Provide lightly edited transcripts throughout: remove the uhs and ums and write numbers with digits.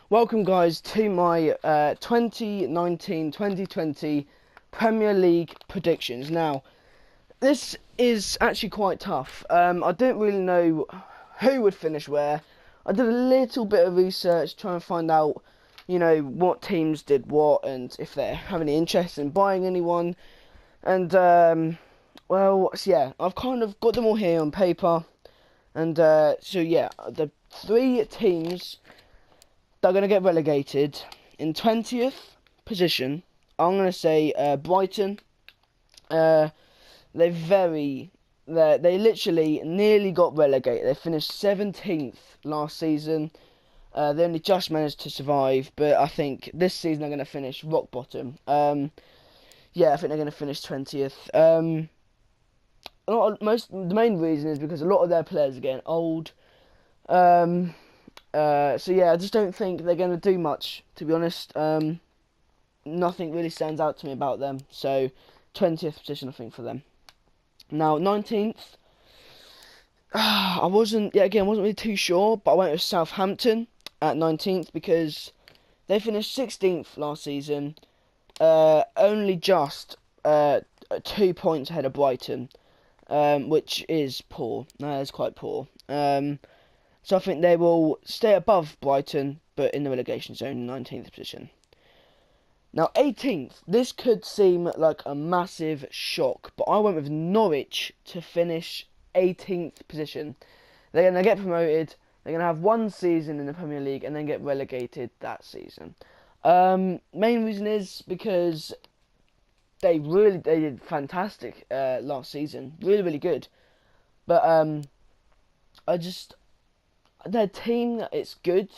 Welcome guys to my 2019-2020 Premier League predictions. Now, this is actually quite tough. I didn't really know who would finish where. I did a little bit of research trying to find out, what teams did what and if they have any interest in buying anyone. And, I've kind of got them all here on paper. And, the three teams they're going to get relegated. In 20th position, I'm going to say Brighton. They literally nearly got relegated. They finished 17th last season. They only just managed to survive, but I think this season they're going to finish rock bottom. I think they're going to finish 20th. The main reason is because a lot of their players are getting old. I just don't think they're going to do much, to be honest. Nothing really stands out to me about them. So, 20th position, I think, for them. Now, 19th. I wasn't really too sure, but I went with Southampton at 19th because they finished 16th last season, only just 2 points ahead of Brighton, which is poor. That is quite poor. So I think they will stay above Brighton, but in the relegation zone, 19th position. Now, 18th. This could seem like a massive shock, but I went with Norwich to finish 18th position. They're going to get promoted. They're going to have one season in the Premier League and then get relegated that season. Main reason is because they did fantastic last season. Really, really good. But their team, it's good,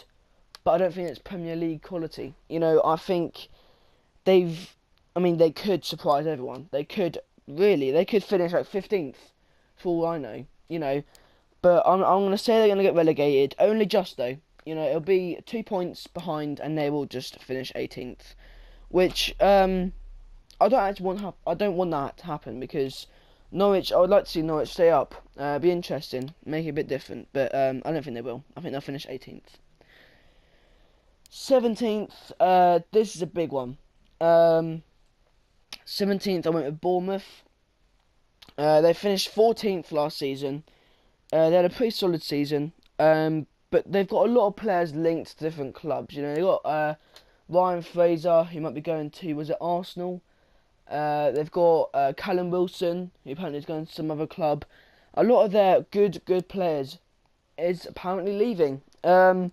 but I don't think it's Premier League quality. I think they could surprise everyone. They could finish like 15th, for all I know, But I'm going to say they're going to get relegated, only just though. It'll be 2 points behind and they will just finish 18th, which, I don't want that to happen because Norwich, I would like to see Norwich stay up. Be interesting, make it a bit different, but I don't think they will. I think they'll finish 18th. 17th, this is a big one. 17th, I went with Bournemouth. They finished 14th last season. They had a pretty solid season, but they've got a lot of players linked to different clubs. They've got Ryan Fraser, who might be going to, was it Arsenal? They've got Callum Wilson, who apparently is going to some other club. A lot of their good players is apparently leaving. And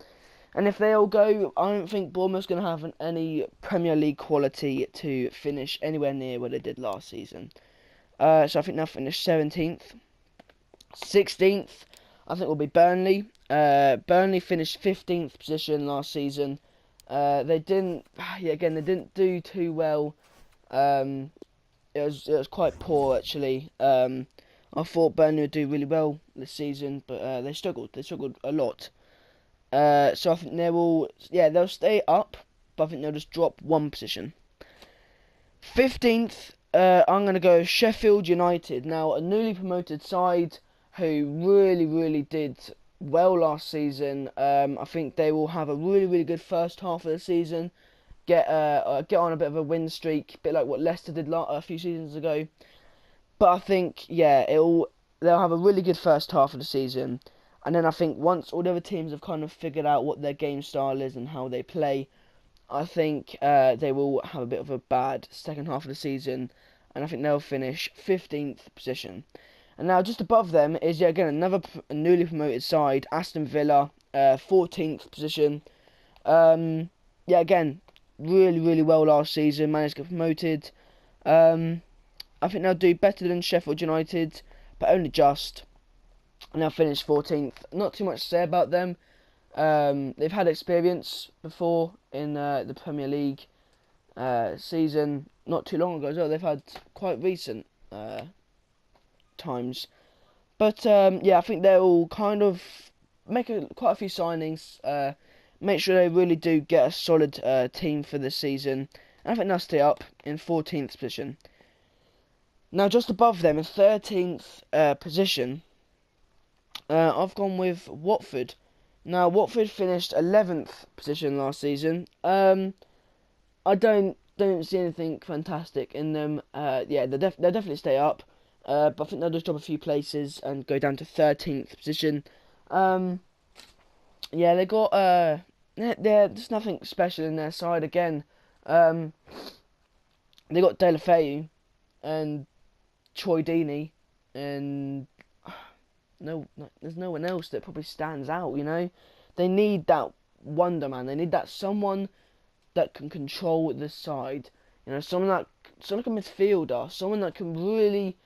if they all go, I don't think Bournemouth's going to have any Premier League quality to finish anywhere near what they did last season. So I think they'll finish 17th. 16th, I think will be Burnley. Burnley finished 15th position last season. They didn't do too well. It was quite poor actually. I thought Burnley would do really well this season, but they struggled. They struggled a lot. So I think they'll stay up, but I think they'll just drop one position. 15th, I'm going to go Sheffield United. Now, a newly promoted side who really did well last season. I think they will have a really good first half of the season. Get on a bit of a win streak, a bit like what Leicester did a few seasons ago. But I think they'll have a really good first half of the season, and then I think once all the other teams have kind of figured out what their game style is and how they play, I think they will have a bit of a bad second half of the season, and I think they'll finish 15th position. And now just above them is again another newly promoted side, Aston Villa, 14th position. Again, really well last season, managed to get promoted. I think they'll do better than Sheffield United, but only just. And they'll finish 14th. Not too much to say about them. They've had experience before in the Premier League season, not too long ago as well. They've had quite recent times. But I think they'll kind of make quite a few signings, make sure they really do get a solid team for this season. And I think they'll stay up in 14th position. Now, just above them in 13th position, I've gone with Watford. Now, Watford finished 11th position last season. I don't see anything fantastic in them. Yeah, they'll definitely stay up. But I think they'll just drop a few places and go down to 13th position. Um, yeah, they got there's nothing special in their side again. Um, they got De La Feu and Troy Deeney, and there's no one else that probably stands out. You know, they need that wonder man. They need that someone that can control the side. You know, someone like a midfielder, someone that can really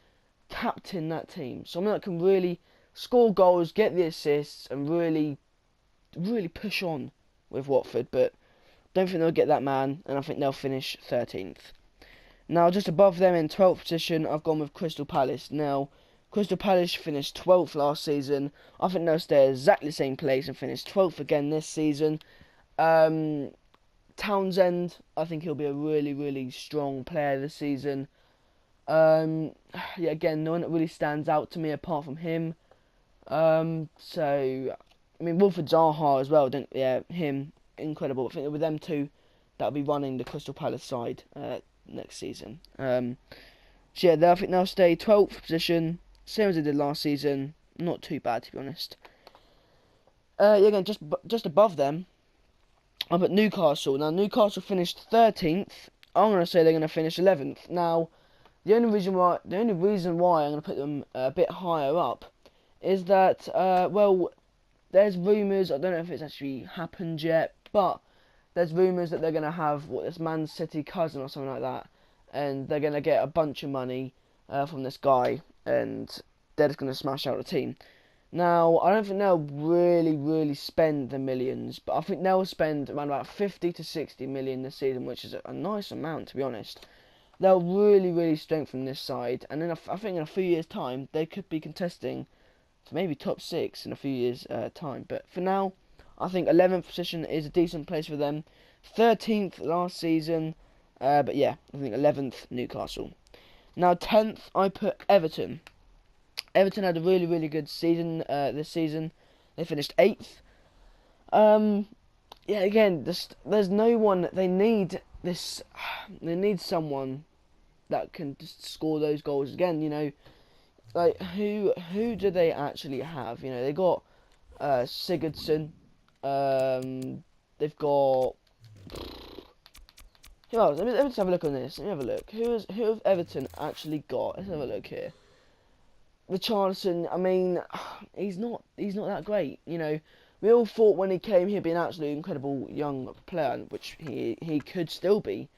captain that team, someone that can really score goals, get the assists, and really push on with Watford. But don't think they'll get that man, and I think they'll finish 13th. Now, just above them in 12th position, I've gone with Crystal Palace. Now, Crystal Palace finished 12th last season. I think they'll stay exactly the same place and finish 12th again this season. Townsend, I think he'll be a really strong player this season. Yeah, again, no one that really stands out to me apart from him. So, I mean, Wilfred Zaha as well, him, incredible. I think with them two, that'll be running the Crystal Palace side next season. So yeah, I think they'll stay 12th position, same as they did last season. Not too bad, to be honest. Yeah, again, just above them, I'm at Newcastle. Now, Newcastle finished 13th. I'm going to say they're going to finish 11th. Now, the only reason why I'm going to put them a bit higher up is that, well, there's rumours, I don't know if it's actually happened yet, but there's rumours that they're going to have this Man City cousin or something like that, and they're going to get a bunch of money from this guy, and they're just going to smash out the team. Now, I don't think they'll really spend the millions, but I think they'll spend around about 50 to 60 million this season, which is a nice amount, to be honest. They'll really strengthen this side, and then I think in a few years' time, they could be contesting for maybe top 6 in a few years' time. But for now, I think 11th position is a decent place for them. 13th last season, but yeah, I think 11th Newcastle. Now 10th, I put Everton. Everton had a really good season this season. They finished 8th. Yeah, again, there's no one. They need this. They need someone that can just score those goals again. You know, like who do they actually have? You know, they got Sigurdsson. They've got. Who else? Let me just have a look on this. Let me have a look. Who have Everton actually got? Let's have a look here. Richarlison, I mean, he's not that great. You know, we all thought when he came he'd be an absolutely incredible young player, which he could still be.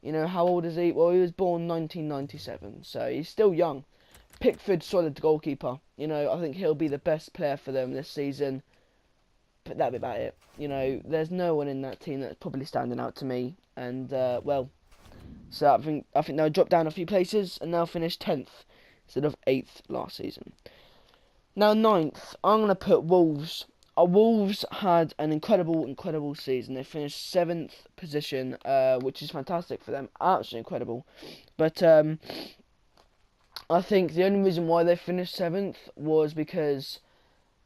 You know, how old is he? Well, he was born 1997, so he's still young. Pickford, solid goalkeeper. You know, I think he'll be the best player for them this season. But that'll be about it. You know, there's no one in that team that's probably standing out to me. And well, so I think they'll drop down a few places and they'll finish 10th. Instead of 8th last season. Now 9th, I'm going to put Wolves. Wolves had an incredible season. They finished 7th position, which is fantastic for them. Absolutely incredible. But I think the only reason why they finished 7th was because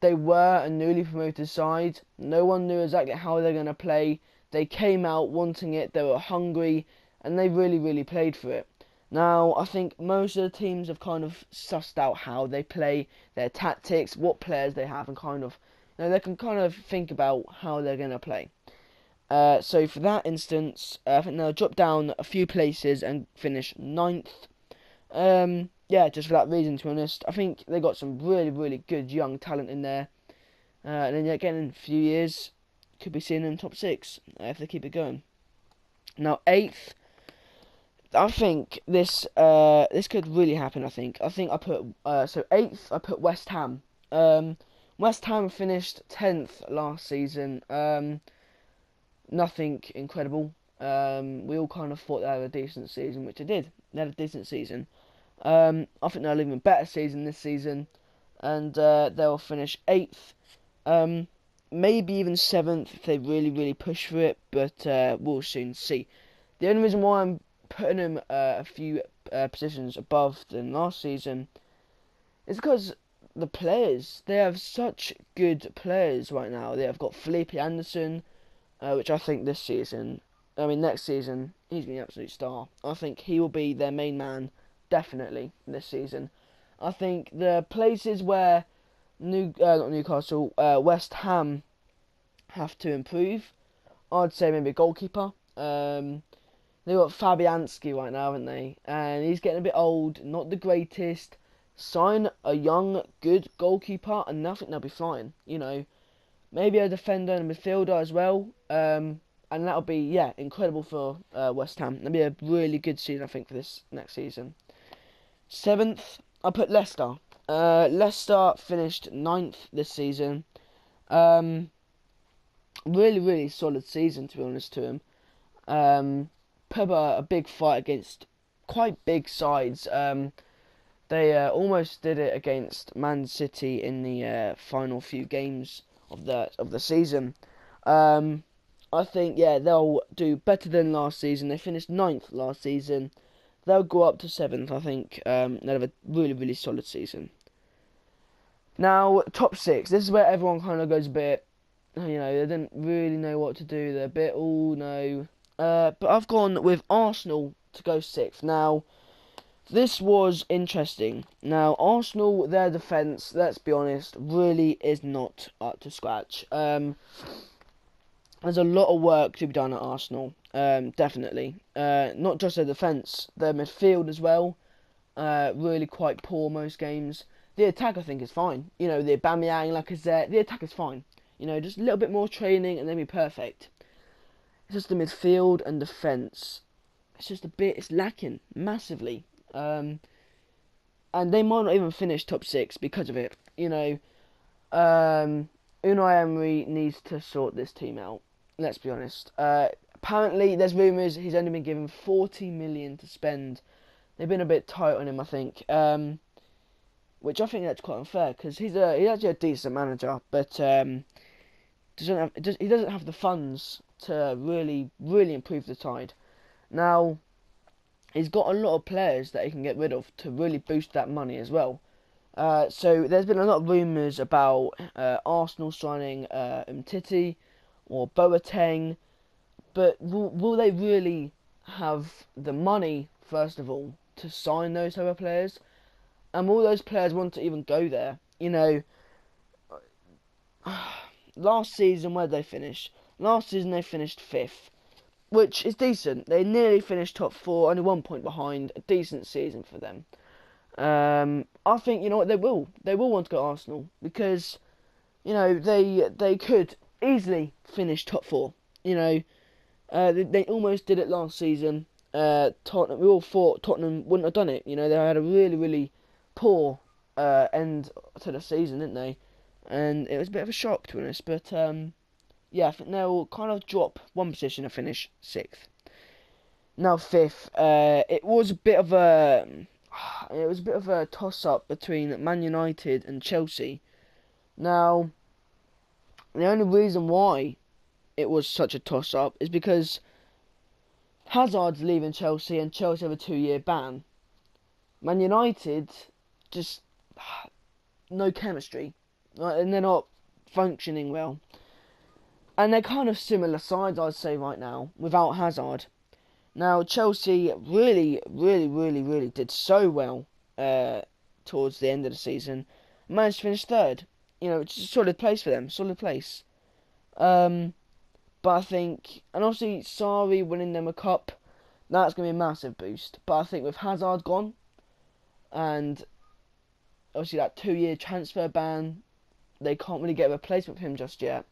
they were a newly promoted side. No one knew exactly how they're going to play. They came out wanting it. They were hungry, and they really played for it. Now, I think most of the teams have kind of sussed out how they play, their tactics, what players they have, and kind of, you know, they can kind of think about how they're going to play. So for that instance, I think they'll drop down a few places and finish 9th. Yeah, just for that reason, to be honest. I think they got some really good young talent in there. And then again, in a few years, could be seeing them in top 6 if they keep it going. Now, 8th. I think this could really happen. I think I put so 8th. I put West Ham. West Ham finished 10th last season. Nothing incredible. We all kind of thought they had a decent season, which they did. They had a decent season. I think they'll have an even better season this season, and they'll finish 8th. Maybe even 7th if they really push for it, but we'll soon see. The only reason why I'm putting them a few positions above than last season is because the players. They have such good players right now. They have got Felipe Anderson, which I think next season, he's going to be an absolute star. I think he will be their main man, definitely, this season. I think the places where not Newcastle, West Ham have to improve, I'd say maybe goalkeeper. They've got Fabianski right now, haven't they? And he's getting a bit old, not the greatest. Sign a young, good goalkeeper, and I think they'll be fine. Maybe a defender and a midfielder as well. And that'll be, incredible for West Ham. That'll be a really good season, I think, for this next season. 7th, I put Leicester. Leicester finished 9th this season. Really, really solid season, to be honest to him. Put up a big fight against quite big sides. They almost did it against Man City in the final few games of the season. I think they'll do better than last season. They finished 9th last season. They'll go up to 7th. I think they'll have a really, really solid season. Now, top 6. This is where everyone kind of goes a bit. They didn't really know what to do. They're a bit no. But I've gone with Arsenal to go 6th. Now, this was interesting. Now, Arsenal, their defence, let's be honest, really is not up to scratch. There's a lot of work to be done at Arsenal, definitely. Not just their defence, their midfield as well. Really quite poor most games. The attack, I think, is fine. The Aubameyang, Lacazette, the attack is fine. Just a little bit more training and they'll be perfect. It's just the midfield and defence. It's lacking massively. And they might not even finish top 6 because of it. Unai Emery needs to sort this team out. Let's be honest. Apparently, there's rumours he's only been given 40 million to spend. They've been a bit tight on him, I think. Which I think that's quite unfair because he's actually a decent manager, but he doesn't have the funds to really, really improve the side. Now, he's got a lot of players that he can get rid of to really boost that money as well. So there's been a lot of rumours about Arsenal signing Umtiti or Boateng, but will they really have the money, first of all, to sign those type of players? And will those players want to even go there? Last season, where did they finish? Last season they finished 5th, which is decent. They nearly finished top 4, only 1 point behind. A decent season for them. I think they will. They will want to go to Arsenal because they could easily finish top 4. They almost did it last season. Tottenham. We all thought Tottenham wouldn't have done it. They had a really, really poor end to the season, didn't they? And it was a bit of a shock, to be honest. But I think they'll kind of drop one position and finish 6th. Now 5th. It was a bit of a toss-up between Man United and Chelsea. Now, the only reason why it was such a toss-up is because Hazard's leaving Chelsea and Chelsea have a 2-year ban. Man United just no chemistry, right? And they're not functioning well. And they're kind of similar sides, I'd say, right now, without Hazard. Now, Chelsea really, really, really, really did so well towards the end of the season. Managed to finish 3rd. Which is a solid place for them. Solid place. But I think, and obviously, Sarri winning them a cup, that's going to be a massive boost. But I think with Hazard gone, and obviously that 2-year transfer ban, they can't really get a replacement for him just yet.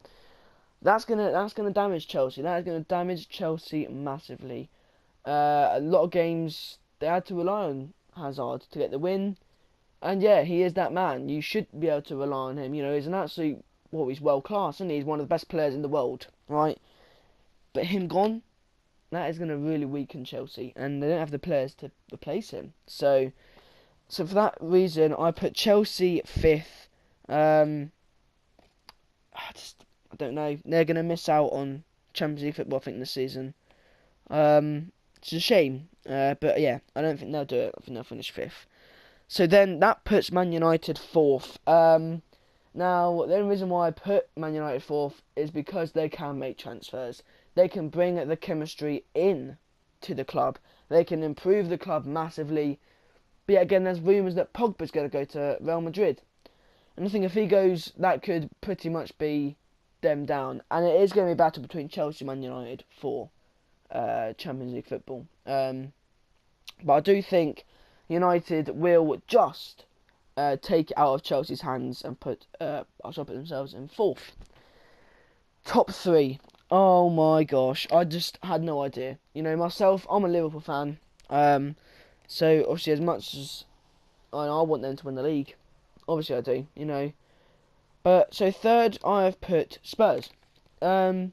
That's gonna damage Chelsea. That is gonna damage Chelsea massively. A lot of games they had to rely on Hazard to get the win, and he is that man. You should be able to rely on him. He's an absolute he's world class, isn't he? He's one of the best players in the world, right? But him gone, that is gonna really weaken Chelsea, and they don't have the players to replace him. So for that reason, I put Chelsea 5th. I don't know. They're going to miss out on Champions League football, I think, this season. It's a shame. But I don't think they'll do it. I think they'll finish 5th. So then that puts Man United fourth. Now, the only reason why I put Man United fourth is because they can make transfers. They can bring the chemistry in to the club. They can improve the club massively. But yet again, there's rumours that Pogba's going to go to Real Madrid. And I think if he goes, that could pretty much be them down. And it is going to be a battle between Chelsea and Man United for Champions League football. But I do think United will just take it out of Chelsea's hands and put themselves in fourth. Top three. Oh my gosh, I just had no idea. Myself, I'm a Liverpool fan. So obviously, as much as I want them to win the league, obviously I do. But so third, I have put Spurs. The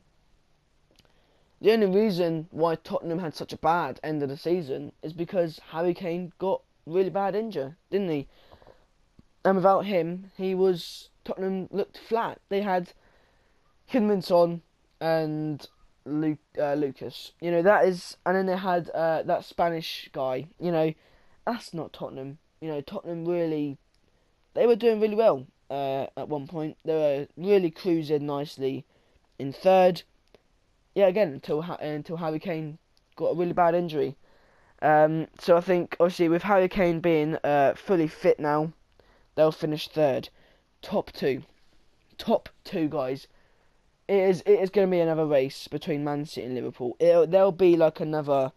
only reason why Tottenham had such a bad end of the season is because Harry Kane got really bad injury, didn't he? And without him, Tottenham looked flat. They had Kinman and Lucas. And then they had that Spanish guy. That's not Tottenham. Tottenham they were doing really well at one point. They were really cruising nicely in third. Yeah, again, until Harry Kane got a really bad injury. So I think, obviously, with Harry Kane being fully fit now, they'll finish third. Top two, guys. It is going to be another race between Man City and Liverpool. There'll be like another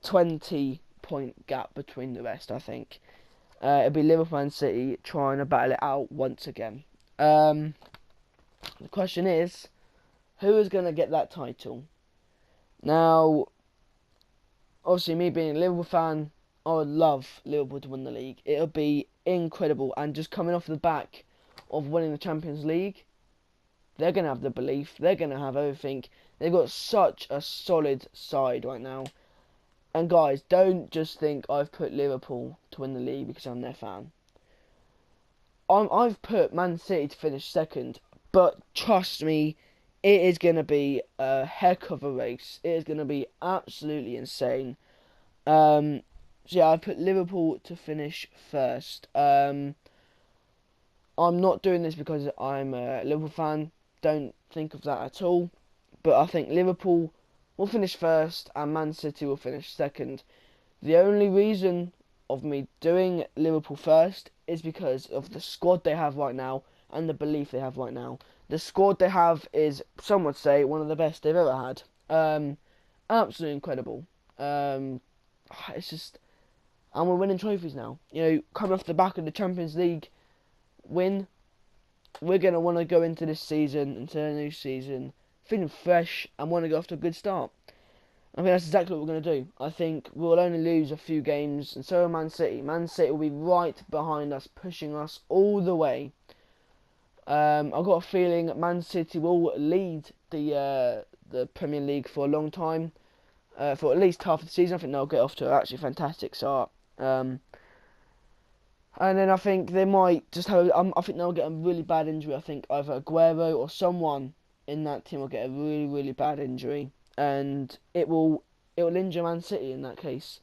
20-point gap between the rest, I think. It'll be Liverpool and City trying to battle it out once again. The question is, who is going to get that title? Now, obviously, me being a Liverpool fan, I would love Liverpool to win the league. It would be incredible. And just coming off the back of winning the Champions League, they're going to have the belief. They're going to have everything. They've got such a solid side right now. And guys, don't just think I've put Liverpool to win the league because I'm their fan. I've put Man City to finish second. But trust me, it is going to be a heck of a race. It is going to be absolutely insane. So yeah, I put Liverpool to finish first. I'm not doing this because I'm a Liverpool fan. Don't think of that at all. But I think Liverpool will finish first and Man City will finish second. The only reason of me doing Liverpool first is because of the squad they have right now and the belief they have right now. The squad they have is, some would say, one of the best they've ever had. Absolutely incredible. It's just, and we're winning trophies now. Coming off the back of the Champions League win, we're going to want to go into this season, into the new season, feeling fresh and want to go off to a good start. I think that's exactly what we're going to do. I think we'll only lose a few games, and so will Man City. Man City will be right behind us, pushing us all the way. I've got a feeling Man City will lead the Premier League for a long time, for at least half of the season. I think they'll get off to an actually fantastic start. And then I think they might just have. I think they'll get a really bad injury. I think either Aguero or someone in that team will get a really, really bad injury, and it will injure Man City in that case.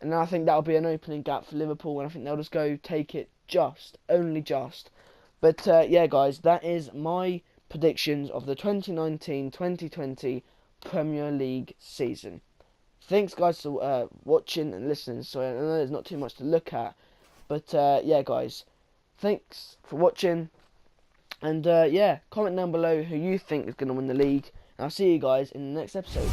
And I think that'll be an opening gap for Liverpool, and I think they'll just go take it only just. But yeah, guys, that is my predictions of the 2019-2020 Premier League season. Thanks, guys, for watching and listening. So I know there's not too much to look at. But yeah, guys, thanks for watching. And yeah, comment down below who you think is going to win the league. And I'll see you guys in the next episode.